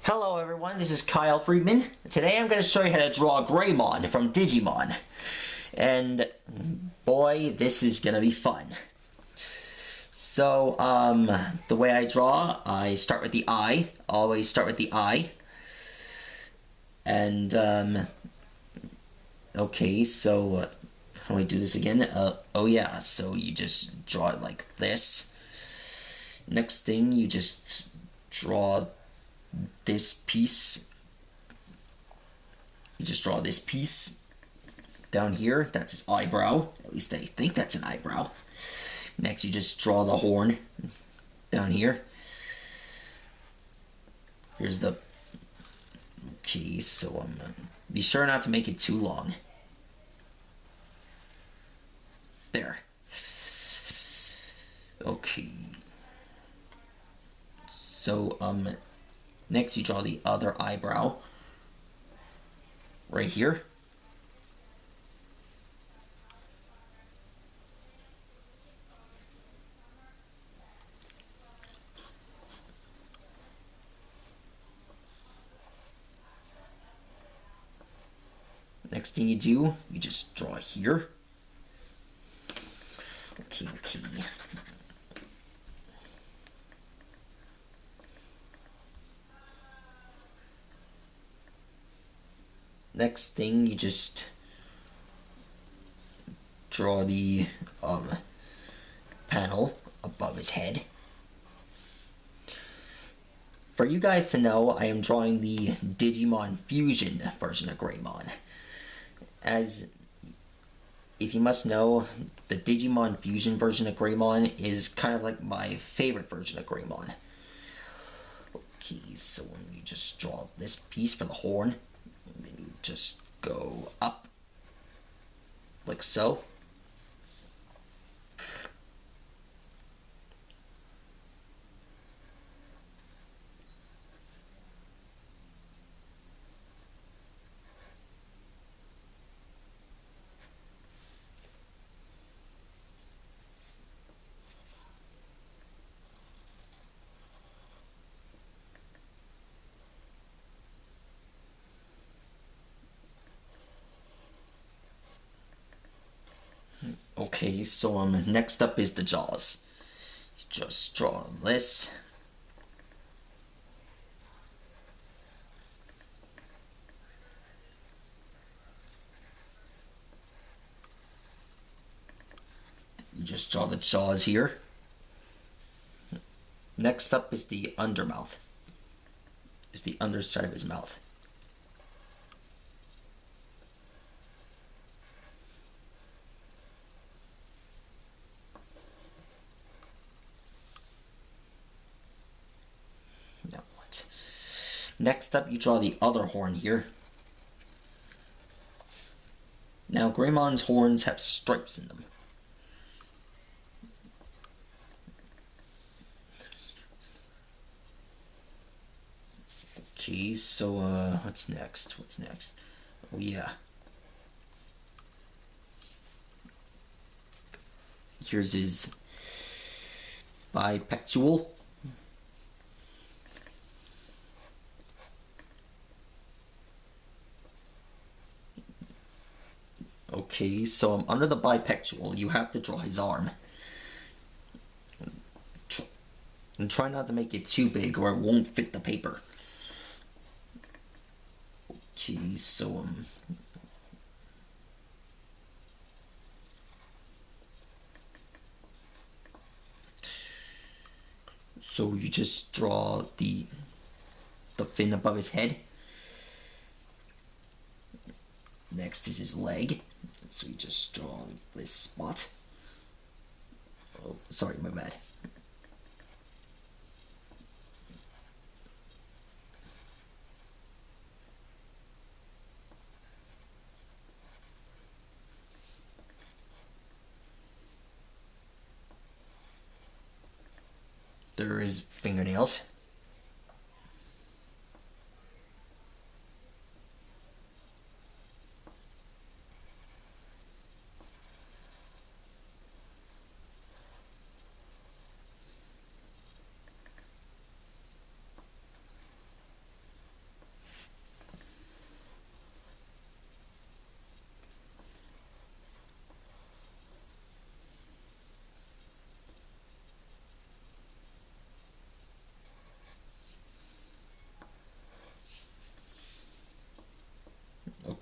Hello everyone, this is Kyle Friedman. Today I'm going to show you how to draw Greymon from Digimon. And boy, this is going to be fun. So, the way I draw, I start with the eye. Always start with the eye. And, okay, so, how do I do this again? Oh yeah, so you just draw it like this. Next thing, you just draw this piece. You just draw this piece down here. That's his eyebrow. At least I think that's an eyebrow. Next, you just draw the horn down here. Here's the... Okay, so be sure not to make it too long. There. Okay. So, next you draw the other eyebrow. Right here. Next thing you do, you just draw here. Okay. Next thing, you just draw the panel above his head. For you guys to know, I am drawing the Digimon Fusion version of Greymon. As if you must know, the Digimon Fusion version of Greymon is kind of like my favorite version of Greymon. Okay, so you just draw this piece for the horn, and then you just go up, like so. Okay, so next up is the jaws. You just draw this. You just draw the jaws here. Next up is the undermouth. Is the underside of his mouth. Now what? Next up, you draw the other horn here. Now, Greymon's horns have stripes in them. Okay, so, what's next? Oh, yeah. Here's his bipectual. Okay, so under the bipectual, you have to draw his arm. And try not to make it too big or it won't fit the paper. Okay, so so you just draw the fin above his head. Next is his leg. So you just draw this spot. Oh, sorry, my bad. There are his fingernails.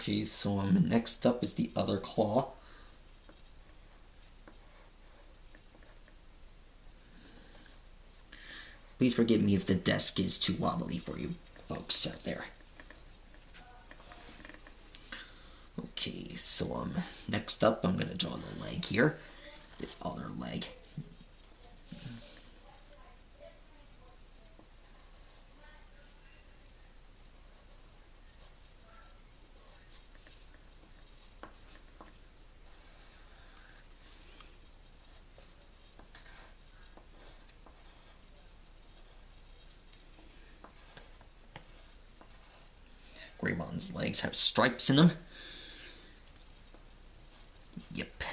Okay, so next up is the other claw. Please forgive me if the desk is too wobbly for you folks out there. Okay, so next up I'm gonna draw the leg here. This other leg. Greymon's legs have stripes in them. Yep,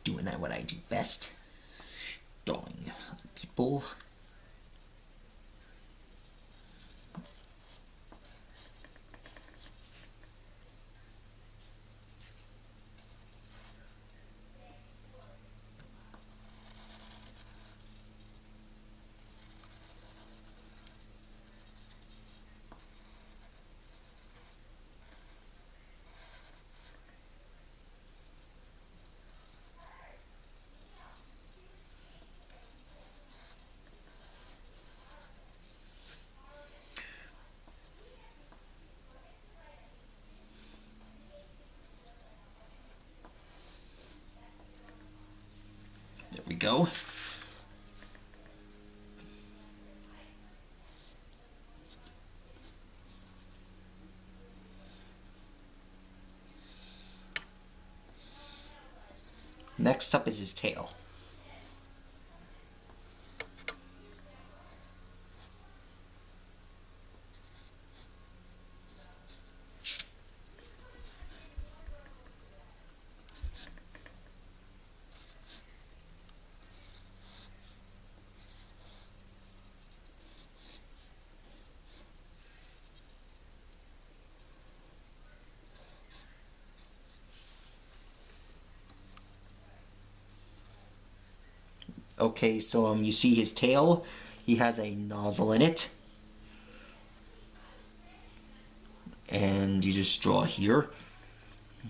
doing that what I do best. Drawing people. There we go. Next up is his tail. Okay, so you see his tail. He has a nozzle in it. And you just draw here.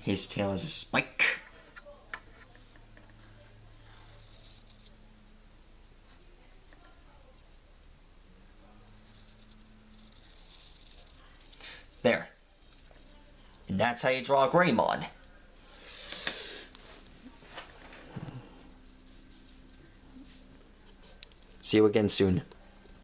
His tail has a spike. There. And that's how you draw a greymon. See you again soon.